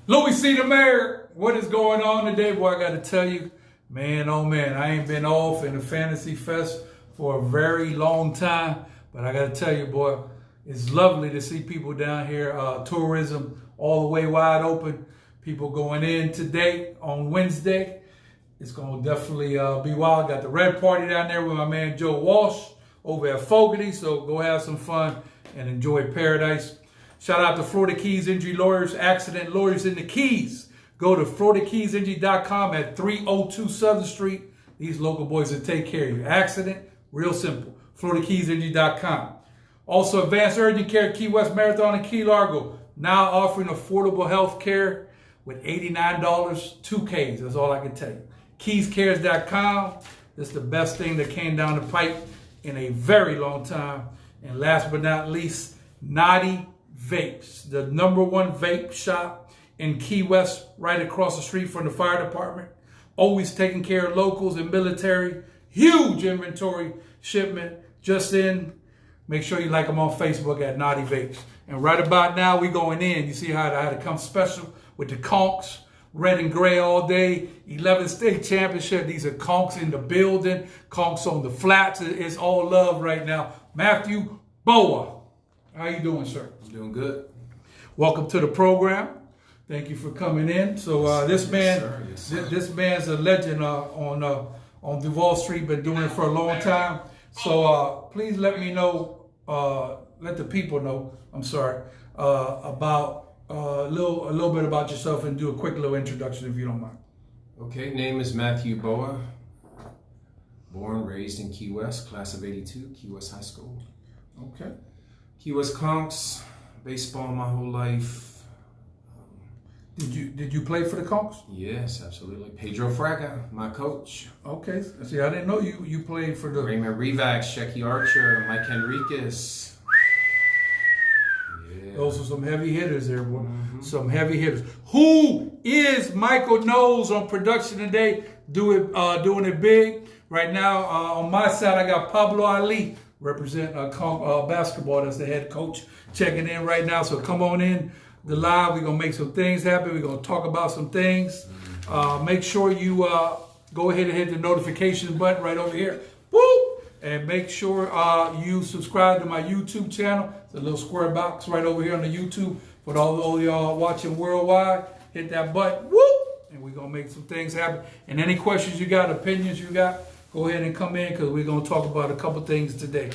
Louie C. the Mayor, what is going on today? Boy, I got to tell you, man, oh man, I ain't been off in the Fantasy Fest for a very long time. But I got to tell you, boy, it's lovely to see people down here, tourism all the way wide open. People going in today on Wednesday. It's going to definitely be wild. Got the red party down there with my man Joe Walsh over at Fogarty. So go have some fun and enjoy paradise. Shout out to Florida Keys Injury Lawyers, accident lawyers in the Keys. Go to FloridaKeysInjury.com at 302 Southern Street. These local boys will take care of you. Accident, real simple. FloridaKeysInjury.com. Also, Advanced Urgent Care Key West Marathon in Key Largo. Now offering affordable health care with $89 2Ks. That's all I can tell you. KeysCares.com. This is the best thing that came down the pipe in a very long time. And last but not least, Naughty Vapes, the #1 vape shop in Key West, right across the street from the fire department. Always taking care of locals and military. Huge inventory shipment just in. Make sure you like them on Facebook at Naughty Vapes. And right about now, we going in. You see how I had to come special with the Conch, red and gray all day. 11th state championship. These are Conchs in the building. Conchs on the flats. It's all love right now. Matthew Boa. How you doing, sir? I'm doing good. Welcome to the program. Thank you for coming in. So this man, this man's a legend on Duval Street. Been doing it for a long time. So please let me know, let the people know. I'm sorry about a little bit about yourself and do a quick little introduction if you don't mind. Okay, name is Matthew Boa. Born, raised in Key West, class of '82, Key West High School. Okay. Key West Conchs, baseball my whole life. Did you play for the Conchs? Yes, absolutely. Pedro Fraga, my coach. Okay. See, I didn't know you played for the Raymond Revac, Shecky Archer, Mike Henriquez. Yeah. Those are some heavy hitters there, boy. Mm-hmm. Some heavy hitters. Who is Michael Knowles on production today? Doing it big. Right now, on my side, I got Pablo Ali, representing basketball. That's the head coach, checking in right now. So come on in the live. We're going to make some things happen. We're going to talk about some things. Make sure you go ahead and hit the notification button right over here. Woo! And make sure you subscribe to my YouTube channel. It's a little square box right over here on the YouTube. For all y'all watching worldwide, hit that button. Woo! And we're going to make some things happen. And any questions you got, opinions you got, go ahead and come in because we're going to talk about a couple things today.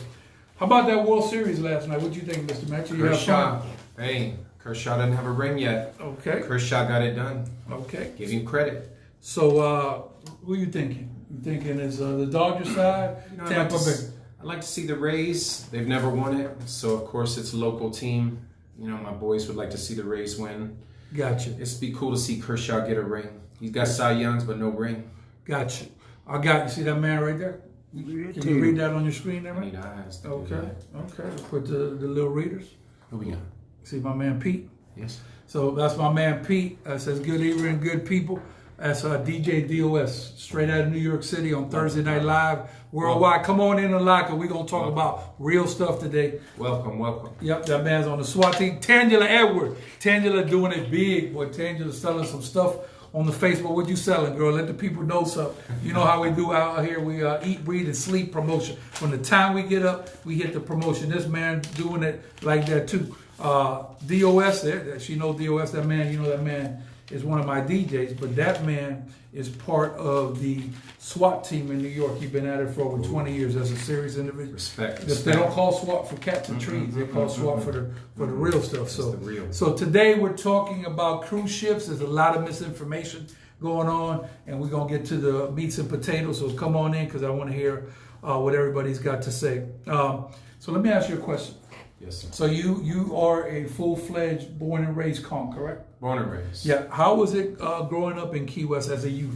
How about that World Series last night? What do you think, Mr. Matthew? Kershaw. Hey, Kershaw doesn't have a ring yet. Okay. Kershaw got it done. Okay. Give him credit. So, who are you thinking? You thinking is the Dodgers side? Tampa Bay. I'd like to see the Rays. They've never won it, so of course it's a local team. You know, my boys would like to see the Rays win. Gotcha. It'd be cool to see Kershaw get a ring. He's got Cy Youngs, but no ring. Gotcha. I got you. See that man right there? Can you read that on your screen there, man? I need eyes. Okay. Okay. Put the little readers. Who we got? See my man Pete? Yes. So that's my man Pete. Says good evening, good people. That's DJ DOS, straight out of New York City on Thursday Night Live worldwide. Come on in and live, because we're going to talk about real stuff today. Welcome, welcome. Yep, that man's on the SWAT team. Tangela Edward. Tangela doing it big. Boy, Tangela's selling some stuff on the Facebook. What you selling, girl? Let the people know something. You know how we do out here. We eat, breathe, and sleep promotion. From the time we get up, we hit the promotion. This man doing it like that too. DOS there. She knows DOS. That man, you know that man is one of my DJs, but that man is part of the SWAT team in New York. He's been at it for over 20 years as a serious individual. Respect. They don't call SWAT for cats and trees. They call SWAT for the real stuff. So today we're talking about cruise ships. There's a lot of misinformation going on, and we're gonna get to the meats and potatoes. So come on in, because I want to hear what everybody's got to say. So let me ask you a question. Yes, sir. So you are a full-fledged, born and raised Conch, correct? Born and raised. Yeah. How was it growing up in Key West as a youth?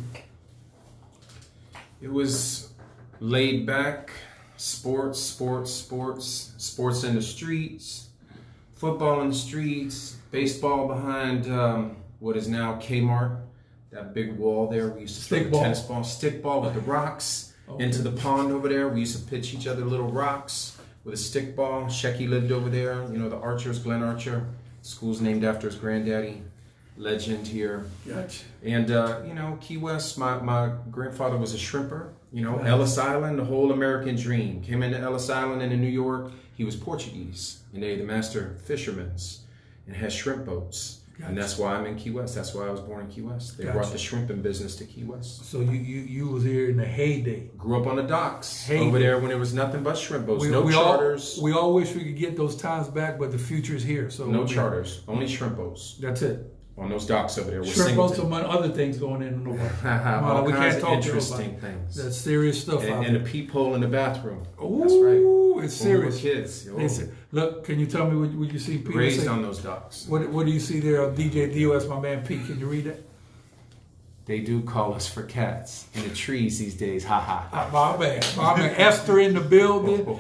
It was laid back, sports in the streets, football in the streets, baseball behind what is now Kmart, that big wall there. We used to throw the tennis ball, stick ball with the rocks into the pond over there. We used to pitch each other little rocks with a stick ball. Shecky lived over there. You know, the Archers, Glenn Archer. School's named after his granddaddy. legend here. Gotcha. And, you know, Key West, my grandfather was a shrimper. You know, Ellis Island, the whole American dream. Came into Ellis Island and in New York. He was Portuguese, and they the master fishermen and had shrimp boats. Gotcha. And that's why I'm in Key West. That's why I was born in Key West. They brought the shrimping business to Key West. So you was here in the heyday. Grew up on the docks over there when there was nothing but shrimp boats. No charters. We all wish we could get those times back, but the future is here. So no charters, only shrimp boats. That's it. On those docks over there. Shrimp boats among other things going in the world. All we kinds can't talk of interesting things. That's serious stuff. And a peephole in the bathroom. Ooh, that's right. It's serious. We were kids. Look, can you tell me what you see Peter raised say? on those docks. What do you see there of DJ DOS, my man Pete? Can you read that? They do call us for cats in the trees these days. Ha ha. My man. Esther in the building.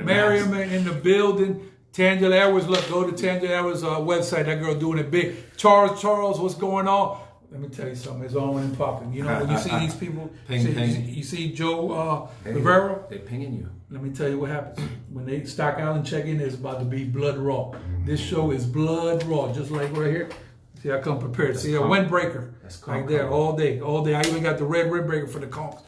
Miriam in the building. Tangela Edwards, look, go to Tangela Edwards' website. That girl doing it big. Charles, what's going on? Let me tell you something. It's on and popping. You know, when you see these people, you see Joe Rivera. They pinging you. Let me tell you what happens. When they Stock Island check-in, it's about to be blood raw. This show is blood raw, just like right here. See, I come prepared. See, a windbreaker right there all day. I even got the red windbreaker for the Conch.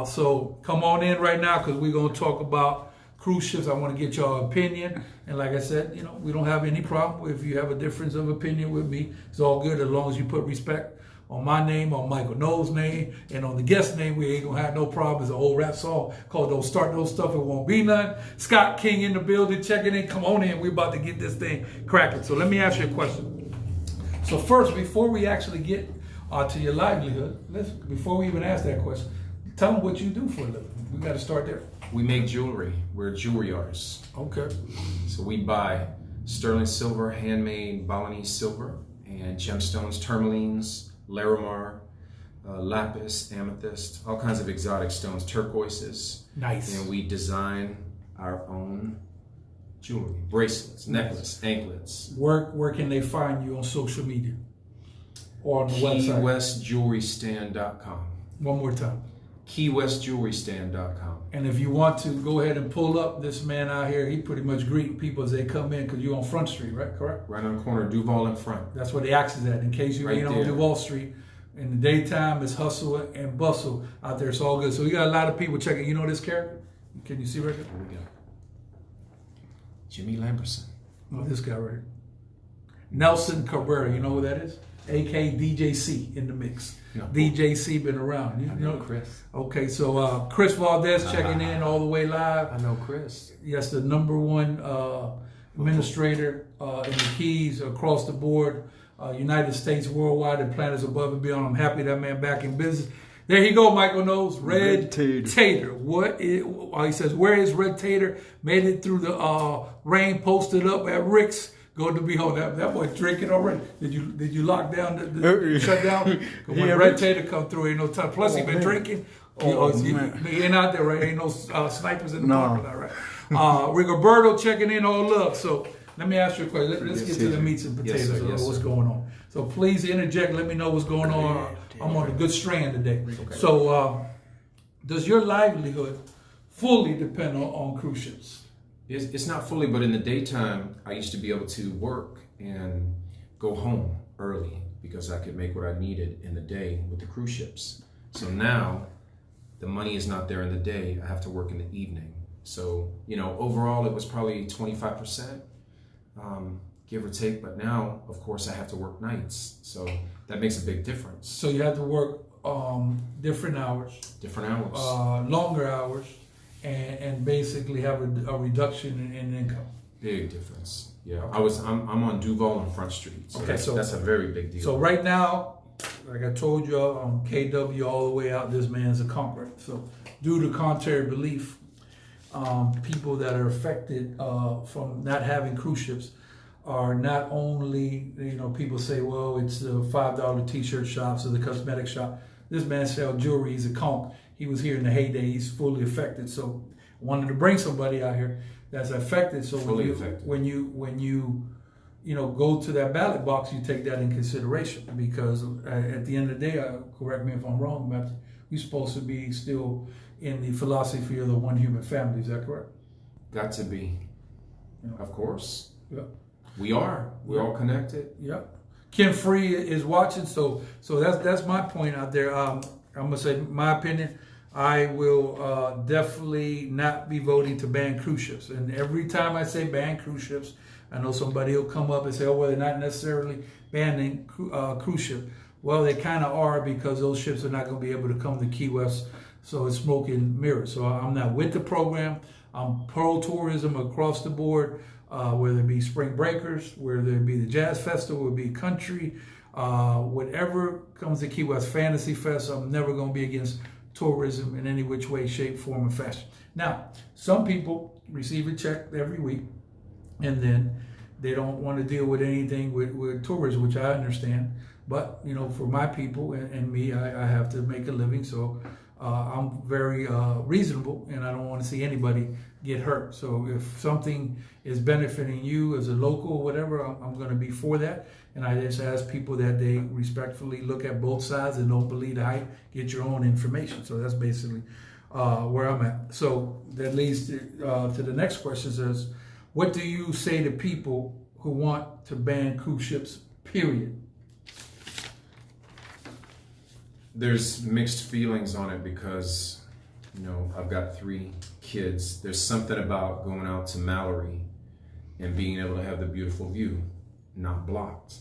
So come on in right now because we're going to talk about cruise ships. I want to get your opinion. And like I said, you know, we don't have any problem if you have a difference of opinion with me. It's all good as long as you put respect on my name, on Michael Knowles' name, and on the guest name. We ain't going to have no problem. It's an old rap song called Don't Start No Stuff, It Won't Be None. Scott King in the building, checking in. Come on in. We're about to get this thing cracking. So let me ask you a question. So first, before we actually get to your livelihood, before we even ask that question, tell them what you do for a living. We got to start there. We make jewelry. We're jewelry artists. Okay. So we buy sterling silver, handmade Balinese silver, and gemstones, tourmalines, larimar, lapis, amethyst, all kinds of exotic stones, turquoises. Nice. And we design our own jewelry, bracelets, necklace, anklets. Where can they find you on social media or on the website? KeyWestJewelryStand.com. One more time. KeyWestJewelryStand.com. And if you want to go ahead and pull up this man out here, he pretty much greet people as they come in because you're on Front Street, right? Correct? Right on the corner, Duval in front. That's where the axe is at. In case you ain't on Duval Street, in the daytime, it's hustle and bustle out there. It's all good. So we got a lot of people checking. You know this character? Can you see right there? Here we go. Jimmy Lamberson. Oh, this guy right here. Nelson Cabrera. You know who that is? A.K.A. DJC in the mix. No. DJC been around. You know Chris. Okay, so Chris Valdez checking in all the way live. I know Chris. Yes, the #1 administrator in the Keys across the board, United States, worldwide, and planets above and beyond. I'm happy that man back in business. There he go, Michael Knowles. Red Tater. What is? He says, where is Red Tater? Made it through the rain. Posted up at Rick's. Go to behold that boy drinking already. Did you lock down the shut down? When Red Tater come through, ain't no time. Plus he been drinking. He ain't out there, right? Ain't no snipers in the parking lot, right? Rigoberto checking in all love. So let me ask you a question. Let's get to the meats and potatoes of what's going on. So please interject. Let me know what's going on. I'm on a good strand today. Okay. So does your livelihood fully depend on cruise ships? It's not fully, but in the daytime, I used to be able to work and go home early because I could make what I needed in the day with the cruise ships. So now, the money is not there in the day. I have to work in the evening. So, you know, overall, it was probably 25%, give or take. But now, of course, I have to work nights. So that makes a big difference. So you have to work different hours. Different hours. Longer hours. And basically have a reduction in income. Big difference. Yeah, I'm on Duval and Front Street. So okay, that's a very big deal. So right now, like I told you, KW all the way out, this man's a conqueror. So due to contrary belief, people that are affected from not having cruise ships are not only, you know, people say, well, it's the $5 t-shirt shops or the cosmetic shop. This man sells jewelry. He's a conch. He was here in the heyday. He's fully affected. So wanted to bring somebody out here that's affected. So when you go to that ballot box, you take that in consideration because at the end of the day, correct me if I'm wrong, Matthew, you're supposed to be still in the philosophy of the one human family. Is that correct? Got to be. Yeah. Of course. Yeah. We are. We're all connected. Yeah. Ken Free is watching, so that's my point out there. I'm gonna say my opinion. I will definitely not be voting to ban cruise ships. And every time I say ban cruise ships, I know somebody will come up and say, "Oh, well, they're not necessarily banning cruise ships." Well, they kind of are, because those ships are not going to be able to come to Key West. So it's smoke and mirrors. So I'm not with the program. I'm pro tourism across the board, whether it be spring breakers, whether it be the jazz festival, whether it be country, whatever comes to Key West Fantasy Fest. I'm never going to be against tourism in any which way, shape, form, or fashion. Now, some people receive a check every week, and then they don't want to deal with anything with tourism, which I understand. But, you know, for my people and me, I have to make a living. So I'm very reasonable, and I don't want to see anybody get hurt. So if something is benefiting you as a local or whatever, I'm going to be for that. And I just ask people that they respectfully look at both sides and don't believe the hype, get your own information. So that's basically where I'm at. So that leads to the next question. Says, what do you say to people who want to ban cruise ships, period? There's mixed feelings on it because, you know, I've got 3 kids. There's something about going out to Mallory and being able to have the beautiful view, not blocked.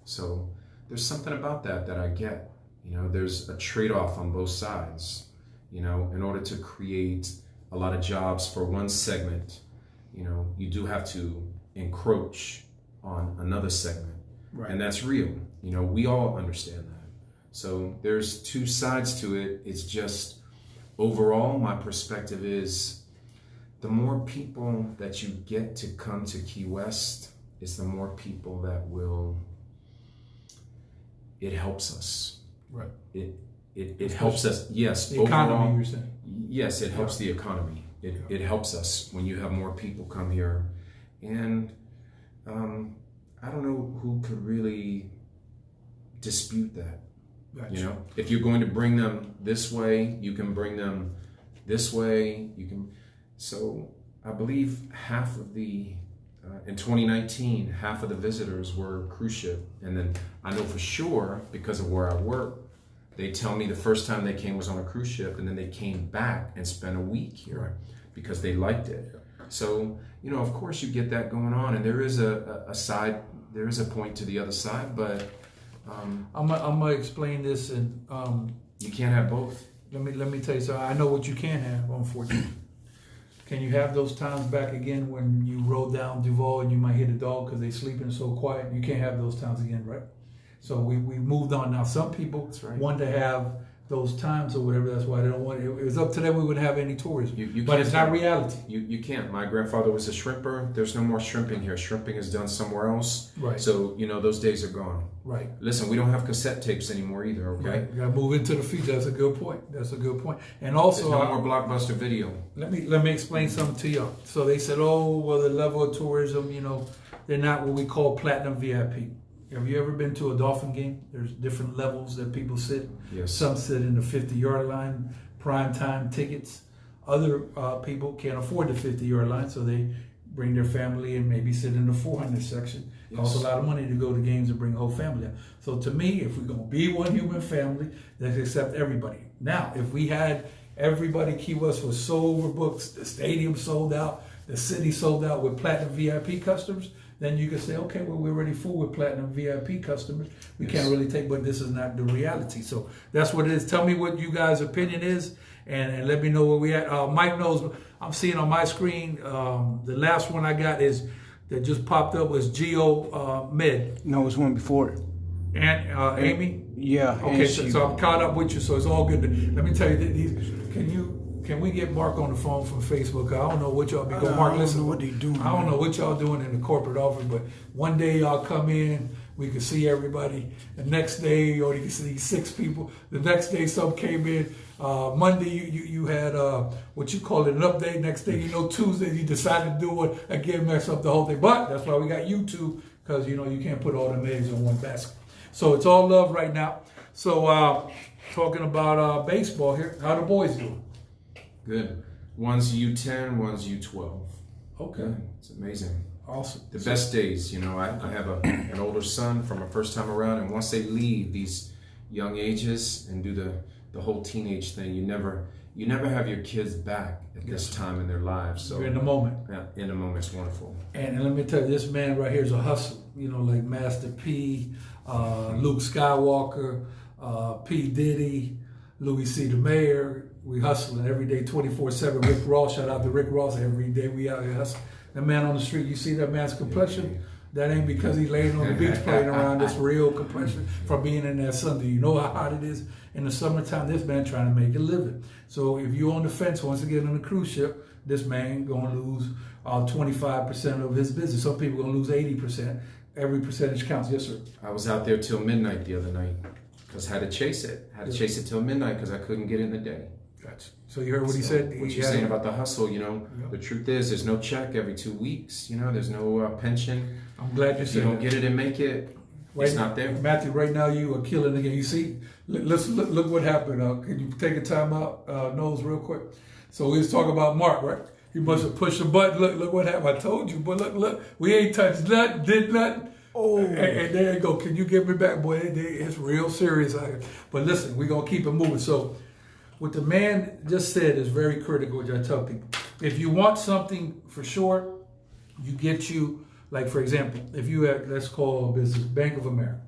So there's something about that I get. You know, there's a trade-off on both sides. You know, in order to create a lot of jobs for one segment, you know, you do have to encroach on another segment. Right. And that's real. You know, we all understand that. So there's 2 sides to it. It's just overall, my perspective is the more people that you get to come to Key West, is the more people that will, it helps us. Right. It helps us. Yes. The economy, you're saying. Yes, it helps the economy. It helps us when you have more people come here. And I don't know who could really dispute that. Gotcha. You know, if you're going to bring them this way, you can bring them this way. You can. So I believe half of the in 2019, half of the visitors were cruise ship, and then I know for sure because of where I work, they tell me the first time they came was on a cruise ship, and then they came back and spent a week here because they liked it. So you know, of course, you get that going on, and there is a side, there is a point to the other side, but. I'm gonna explain this, and you can't have both. Let me tell you. So I know what you can have. Unfortunately, can you have those times back again when you rode down Duval and you might hit a dog because they sleeping so quiet? You can't have those times again, right? So we moved on. Now some people want to have those times or whatever. That's why they don't want it. It was up to them. We wouldn't have any tourism. But it's not reality. You can't. My grandfather was a shrimper. There's no more shrimping here. Shrimping is done somewhere else. Right. So, you know, those days are gone. Right. Listen, we don't have cassette tapes anymore either, okay? Right. You got to move into the future. That's a good point. That's a good point. And also... There's no more Blockbuster video. Let me explain something to y'all. So they said, oh, well, the level of tourism, you know, they're not what we call platinum VIP. Have you ever been to a Dolphin game? There's different levels that people sit. Yes. Some sit in the 50-yard line, prime time tickets. Other people can't afford the 50-yard line, so they bring their family and maybe sit in the 400 section. It costs a lot of money to go to games and bring the whole family out. So to me, if we're going to be one human family, let's accept everybody. Now, if we had everybody, Key West was so overbooked, the stadium sold out, the city sold out with platinum VIP customers, then you can say, okay, well, we're already full with platinum VIP customers. We can't really take, but this is not the reality. So that's what it is. Tell me what you guys' opinion is, and let me know where we at. Mike knows, I'm seeing on my screen, the last one I got is, that just popped up was Geo Med. No, it's one before it. And Amy? Yeah. Okay, so I'm caught up with you, so it's all good. Let me tell you, can we get Mark on the phone from Facebook? I don't know what y'all be going. Mark, listen, what they doing. I don't know what y'all doing in the corporate office, but one day y'all come in, we can see everybody. The next day, you can see 6 people. The next day, some came in. Monday, you had what you call it, an update. Next thing you know, Tuesday, you decided to do it again, mess up the whole thing. But that's why we got YouTube, because you know you can't put all the eggs in one basket. So it's all love right now. So talking about baseball here, how the boys doing? Good. One's U10, one's U12. Okay. Yeah, it's amazing. Awesome. The best days, you know, I have an older son from a first time around, and once they leave these young ages and do the whole teenage thing, you never have your kids back at this time in their lives. So you're in the moment. Yeah, in the moment, it's wonderful. And let me tell you, this man right here is a hustler. You know, like Master P, Luke Skywalker, P. Diddy, Louie C. the Mayor. We hustling every day, 24/7. Rick Ross, shout out to Rick Ross. Every day we out here hustling. That man on the street, you see that man's complexion? That ain't because he's laying on the beach playing around. This real complexion from being in that sun. Do you know how hot it is in the summertime? This man trying to make a living. So if you're on the fence once again on a cruise ship, this man gonna lose 25% of his business. Some people gonna lose 80%. Every percentage counts. Yes, sir. I was out there till midnight the other night because I had to chase it. I had to chase it till midnight because I couldn't get in the day. Gotcha. So you heard what he said? What you're saying about the hustle, you know, the truth is there's no check every 2 weeks. You know, there's no pension. I'm glad you said that. If you don't get it and make it, it's not there. Matthew, right now you are killing again. You see, look what happened. Can you take a time out, Knowles, real quick? So we was talking about Mark, right? He must have pushed the button. Look what happened. I told you, but look. We ain't touched nothing, did nothing. Oh, and there you go. Can you give me back, boy? It's real serious out here. But listen, we're going to keep it moving. So what the man just said is very critical, which I tell people. If you want something for sure, you get you, like for example, if you have, let's call a business Bank of America.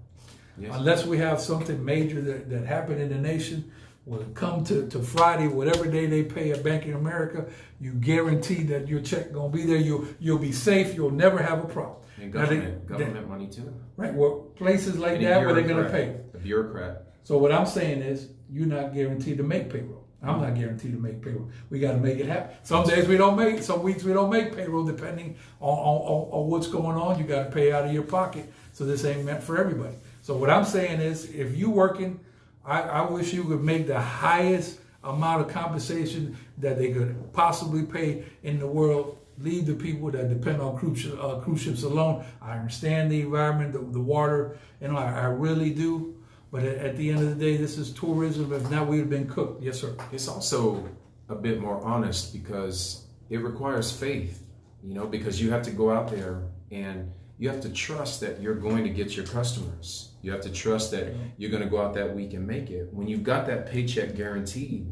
Yes. Unless we have something major that happened in the nation, when it come to Friday, whatever day they pay at Bank of America, you guarantee that your check gonna be there. You'll be safe. You'll never have a problem. And government money too. Right. Well, places like that where they're gonna pay. A bureaucrat. So what I'm saying is, you're not guaranteed to make payroll. I'm not guaranteed to make payroll. We got to make it happen. Some days we don't make. Some weeks we don't make payroll, depending on what's going on. You got to pay out of your pocket. So this ain't meant for everybody. So what I'm saying is, if you working, I wish you would make the highest amount of compensation that they could possibly pay in the world. Leave the people that depend on cruise ships alone. I understand the environment, the water, and I really do. But at the end of the day, this is tourism. If not, we would have been cooked. Yes, sir. It's also a bit more honest because it requires faith, you know, because you have to go out there and you have to trust that you're going to get your customers. You have to trust that you're going to go out that week and make it. When you've got that paycheck guaranteed,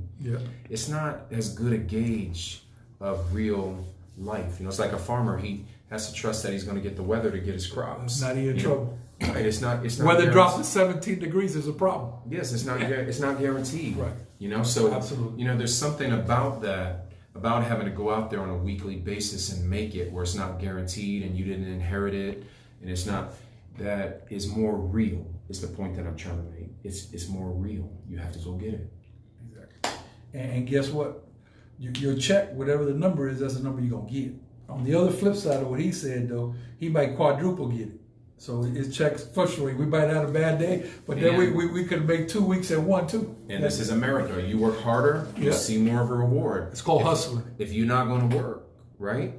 it's not as good a gauge of real life. You know, it's like a farmer. He has to trust that he's going to get the weather to get his crops. Not in trouble. Right, it's not. Weather drops to 17 degrees is a problem. Yes, it's not guaranteed. Right. You know, so absolutely. You know, there's something about that, about having to go out there on a weekly basis and make it, where it's not guaranteed and you didn't inherit it, and it's not. That is more real. Is the point that I'm trying to make. It's more real. You have to go get it. Exactly. And guess what? Your check, whatever the number is, that's the number you're gonna get. On the other flip side of what he said, though, he might quadruple get it. So his checks fluctuate. We might have a bad day, but then we could make 2 weeks at one too. And this is America. You work harder, you see more of a reward. It's called hustling. If you're not going to work, right?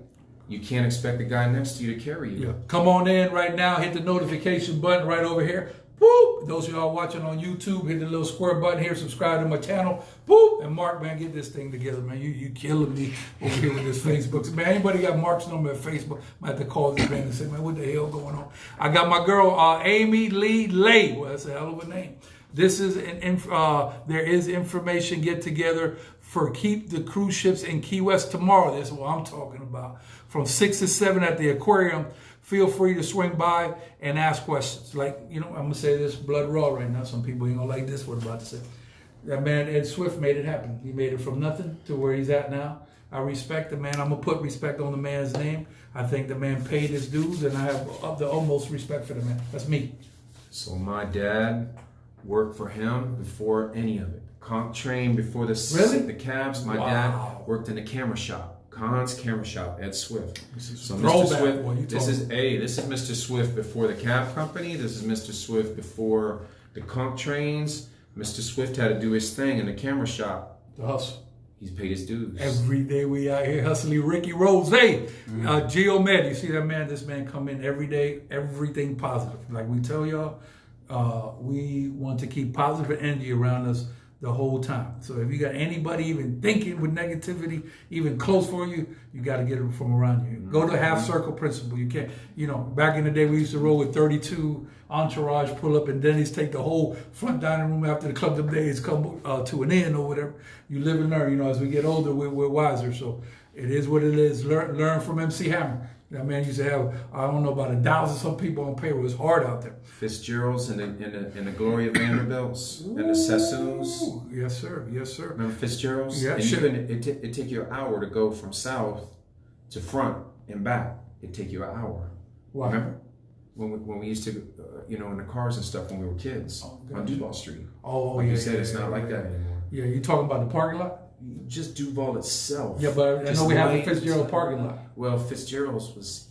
You can't expect the guy next to you to carry you. Yeah. Come on in right now. Hit the notification button right over here. Boop. Those of y'all watching on YouTube, hit the little square button here. Subscribe to my channel. Boop. And Mark, man, get this thing together, man. You killing me over here with this Facebook. Man, anybody got Mark's number at Facebook? I have to call this man and say, man, what the hell going on? I got my girl, Amy Lee Lay. Well, that's a hell of a name. This is there is information get together for Keep the Cruise Ships in Key West tomorrow. That's what I'm talking about. From 6 to 7 at the aquarium. Feel free to swing by and ask questions. Like, you know, I'm going to say this blood raw right now. Some people ain't going to like this, what I'm about to say. That man, Ed Swift, made it happen. He made it from nothing to where he's at now. I respect the man. I'm going to put respect on the man's name. I think the man paid his dues, and I have the utmost respect for the man. That's me. So my dad worked for him before any of it. Conch trained before the cabs. My dad worked in the camera shop. Conch's camera shop, Ed Swift. So Mr. Swift, this is Mr. Swift before the cab company. This is Mr. Swift before the Conch trains. Mr. Swift had to do his thing in the camera shop. The hustle. He's paid his dues. Every day we out here hustling. Ricky Rose, Geomed. You see that man? This man come in every day, everything positive. Like we tell y'all, we want to keep positive energy around us. the whole time. So if you got anybody even thinking with negativity, even close for you, you got to get them from around you. Go to half circle principle. You can't, back in the day we used to roll with 32 entourage, pull up, and Denny's take the whole front dining room after the club of days come to an end or whatever. You live and learn. As we get older, we're wiser. So it is what it is. Learn from MC Hammer. That man used to have, I don't know, about 1,000 some people on payroll. It's hard out there. Fitzgerald's and the Gloria Vanderbilts and the Sassoons. Yes, sir. Yes, sir. Remember Fitzgerald's? Yeah, and sure. It take you an hour to go from south to front and back. It take you an hour. Wow. Remember? When we used to, in the cars and stuff when we were kids on Duval Street. Like you said, it's not like that anymore. Yeah, you talking about the parking lot? Just Duval itself. Yeah, but I know we have the Fitzgerald parking lot. Well, Fitzgerald's was.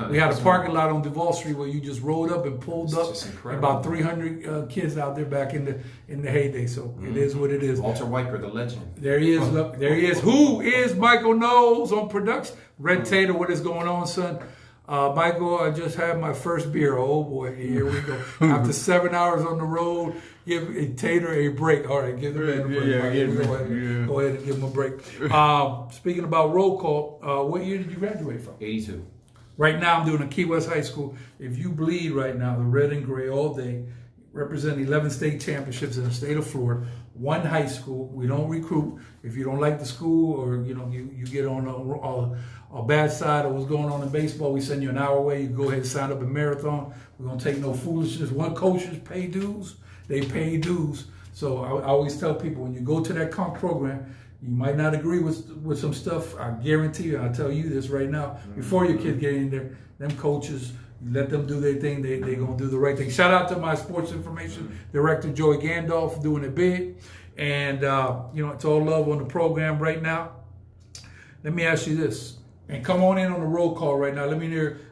We had a parking lot on Duval Street where you just rolled up and pulled up. Just incredible. About 300 kids out there back in the heyday. So it is what it is. Walter Wiper, the legend. There he is. Look, there he is. Who is Michael Knowles on production? Red Tater, what is going on, son? Michael, I just had my first beer. Oh boy, here we go. After 7 hours on the road, give a Tater a break. All right, give the man a break. Go ahead and give him a break. Speaking about roll call, what year did you graduate from? 82. Right now, I'm doing a Key West High School. If you bleed right now, the red and gray all day, represent 11 state championships in the state of Florida. One high school. We don't recruit. If you don't like the school, or you get on a bad side of what's going on in baseball, we send you an hour away. You go ahead and sign up a marathon. We're gonna take no foolishness. One coaches pay dues. They pay dues. So I always tell people, when you go to that Conch program, you might not agree with some stuff. I guarantee you, I'll tell you this right now, before your kids get in there, them coaches, you let them do their thing, they're going to do the right thing. Shout out to my sports information director, Joey Gandolf, doing it big. And, it's all love on the program right now. Let me ask you this. And come on in on the roll call right now. Let me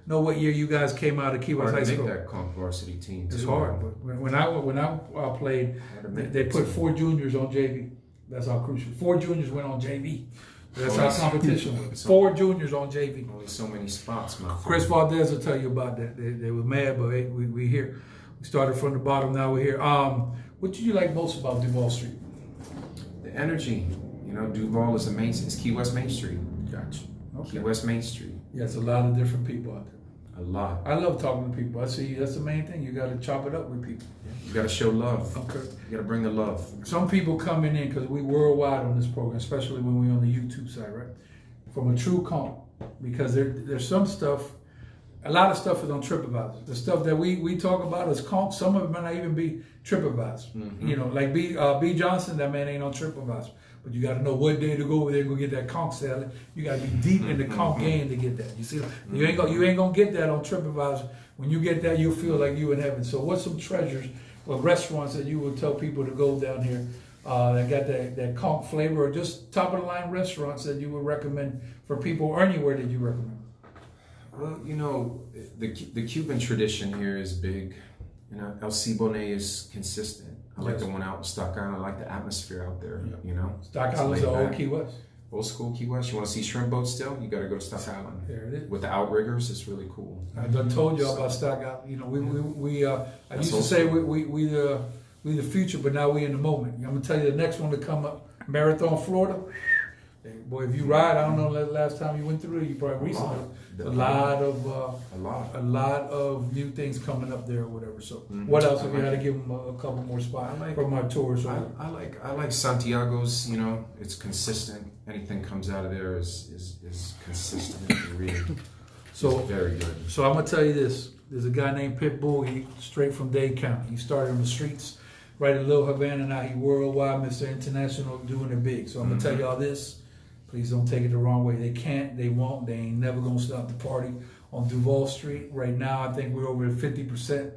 know what year you guys came out of Key West High School. Make that Conch varsity team. It's hard, but when I played, they put 4 juniors on JV. That's how crucial. 4 juniors went on JV. That's how competition was. 4 juniors on JV. Only so many spots, my friend. Chris Valdez will tell you about that. They were mad, but we here. We started from the bottom. Now we're here. What did you like most about Duval Street? The energy. Duval is it's Key West Main Street. Gotcha. Okay. Key West Main Street. Yeah, it's a lot of different people out there. A lot. I love talking to people. I see that's the main thing. You got to chop it up with people. You got to show love. Okay. You got to bring the love. Some people coming in, because we worldwide on this program, especially when we're on the YouTube side, right? From a true Conch, because there's some stuff, a lot of stuff is on TripAdvisor. The stuff that we talk about is Conch. Some of it might not even be TripAdvisor. Mm-hmm. Like B Johnson, that man ain't on TripAdvisor. But you got to know what day to go over there and go get that Conch salad. You got to be deep in the Conch game to get that. You see, you ain't gonna get that on TripAdvisor. When you get that, you'll feel like you in heaven. So, what's some treasures or restaurants that you would tell people to go down here that got that Conch flavor, or just top of the line restaurants that you would recommend for people? Or anywhere that you recommend? Well, the Cuban tradition here is big. El Cibone is consistent. I like the one out in Stock Island. I like the atmosphere out there, Stock Island's the old Key West. Old school Key West. You want to see shrimp boats still? You got to go to Stock Island. There it is. With the outriggers, it's really cool. I done told you about Stock Island. I used to say we the future, but now we in the moment. I'm going to tell you the next one to come up, Marathon, Florida. Boy, if you ride, I don't know the last time you went through it, you probably recently. A lot of new things coming up there or whatever. So, what else? If you had to give them a couple more spots from my tours. I like Santiago's. It's consistent. Anything comes out of there is consistent. Really, so it's very good. So I'm gonna tell you this. There's a guy named Pitbull. He straight from Dade County. He started on the streets right in Little Havana. Now he worldwide, Mr. International, doing it big. So I'm gonna tell y'all this. Please don't take it the wrong way. They can't, they won't, they ain't never gonna stop the party on Duval Street. Right now, I think we're over a 50%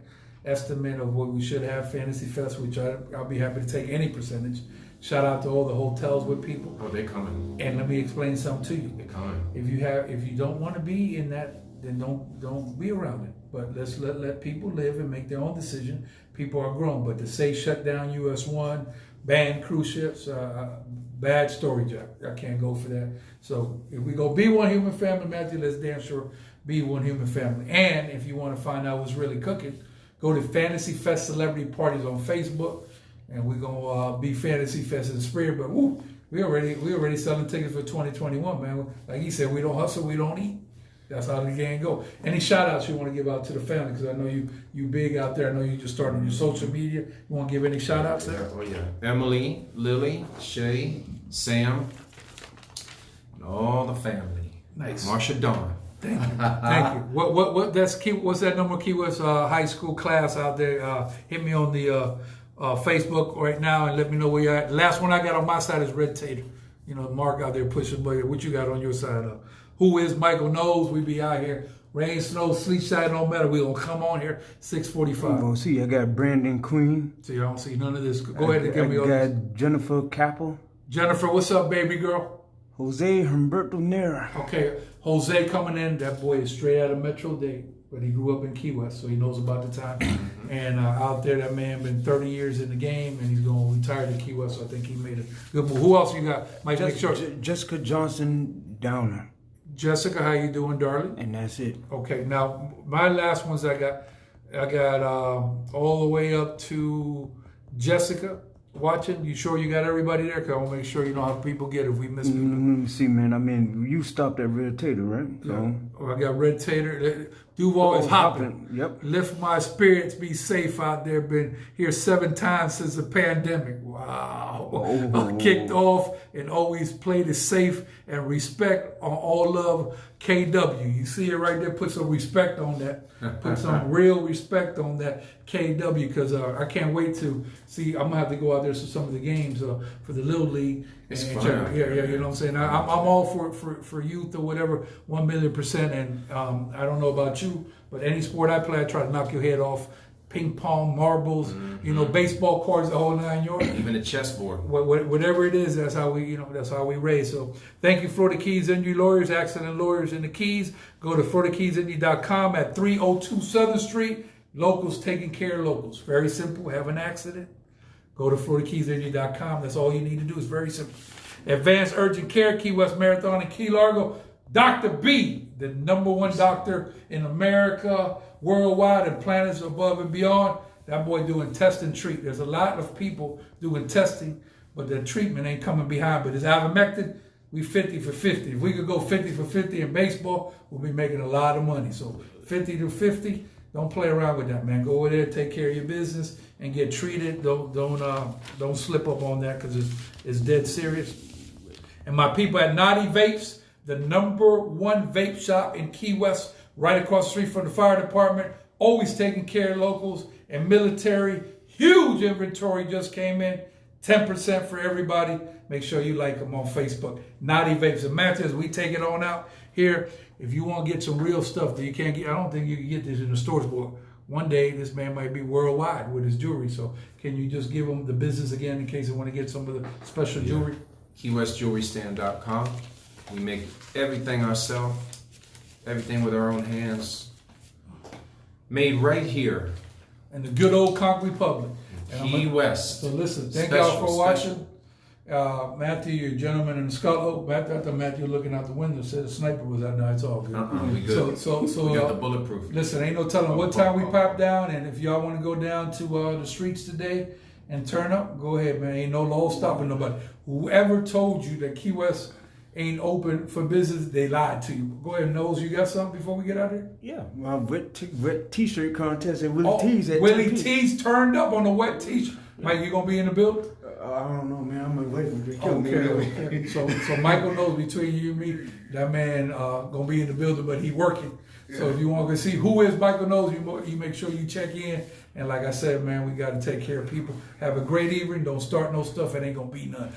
estimate of what we should have Fantasy Fest, which I'll be happy to take any percentage. Shout out to all the hotels with people. Oh, they coming. And let me explain something to you. They coming. If you don't want to be in that, then don't be around it. But let's let people live and make their own decision. People are grown. But to say shut down US 1, ban cruise ships, bad story, Jack. I can't go for that. So if we go be one human family, Matthew, let's damn sure be one human family. And if you want to find out what's really cooking, go to Fantasy Fest Celebrity Parties on Facebook and we're gonna be Fantasy Fest in the spirit. But woo, we already selling tickets for 2021, man. Like he said, we don't hustle, we don't eat. That's how the game go. Any shout outs you want to give out to the family? Because I know you big out there. I know you just started your social media. You want to give any shout outs there? Oh yeah. Emily, Lily, Shay, Sam, and all the family. Nice. Marsha Dawn. Thank you. Thank you. What that's Key, what's that number? Key West high school class out there. Hit me on the Facebook right now and let me know where you're at. The last one I got on my side is Red Tater. You know, Mark out there pushing, but what you got on your side? Who is Michael Knowles? We be out here. Rain, snow, sleet, shine, no matter. We gonna come on here 6:45. Well, see, I got Brandon Queen. See, I don't see none of this. Go ahead and give me all I this. got Jennifer Capel. Jennifer, what's up, baby girl? Jose Humberto Nera. Okay, Jose coming in. That boy is straight out of Metro Dade, but he grew up in Key West, so he knows about the time. And out there, that man been 30 years in the game, and he's going to retire to Key West, so I think he made a good move. Who else you got? Mike, make sure. Jessica Johnson Downer. Jessica, how you doing, darling? And that's it. Okay, now my last ones I got all the way up to Jessica watching. You sure you got everybody there? Because I want to make sure you know how people get if we miss people. Let me see, man. I mean, you stopped at Red Tater, right? So. Yeah. I got Red Tater. Duval is hopping. Yep. Lift my spirits, be safe out there. Been here 7 times since the pandemic. Wow. Oh. Kicked off and always played it safe and respect on all love KW. You see it right there. Put some respect on that. Put some real respect on that KW because I can't wait to see. I'm going to have to go out there to some of the games for the Little League. It's and fun. check, yeah, you know what I'm saying? I'm all for youth or whatever, 1,000,000%. And I don't know about you, but any sport I play, I try to knock your head off. Ping pong, marbles, you know, baseball cards, the whole 9 yards. Even a chessboard. Whatever it is, that's how we raise. So thank you, Florida Keys Injury Lawyers, Accident Lawyers in the Keys. Go to FloridaKeysInjury.com at 302 Southern Street. Locals taking care of locals. Very simple. Have an accident? Go to FloridaKeysInjury.com. That's all you need to do. It's very simple. Advanced Urgent Care, Key West Marathon in Key Largo. Dr. B, the #1 doctor in America, worldwide, and planets above and beyond. That boy doing test and treat. There's a lot of people doing testing, but the treatment ain't coming behind. But it's ivermectin. We 50 for 50. If we could go 50 for 50 in baseball, we'll be making a lot of money. So 50 to 50, don't play around with that, man. Go over there, take care of your business, and get treated. Don't slip up on that because it's dead serious. And my people at Naughty Vapes, the #1 vape shop in Key West, right across the street from the fire department, always taking care of locals and military. Huge inventory just came in, 10% for everybody. Make sure you like them on Facebook. Naughty Vapes and Matches, we take it on out here. If you want to get some real stuff that you can't get, I don't think you can get this in the stores, but one day this man might be worldwide with his jewelry. So can you just give him the business again in case they want to get some of the special jewelry? KeyWestJewelryStand.com. We make everything ourselves, everything with our own hands, made right here. In the good old Conch Republic. Key West. So listen, thank y'all for watching. Matthew, your gentleman in the skull. Matthew looking out the window said the sniper was out there. It's all good. We good. So we got the bulletproof. Listen, ain't no telling what time we pop down, and if y'all want to go down to the streets today and turn up, go ahead, man. Ain't no law stopping nobody. Whoever told you that Key West ain't open for business, they lied to you. Go ahead, Knowles. You got something before we get out here? Yeah, my wet t-shirt contest at Willie T's. At Willie T's turned up on a wet t-shirt. Mike, you gonna be in the building? I don't know, man. I'm gonna wait for him to kill me. Okay. So Michael knows between you and me, that man gonna be in the building, but he working. Yeah. So if you want to see who is Michael Knowles, you make sure you check in. And like I said, man, we got to take care of people. Have a great evening. Don't start no stuff. It ain't gonna be none.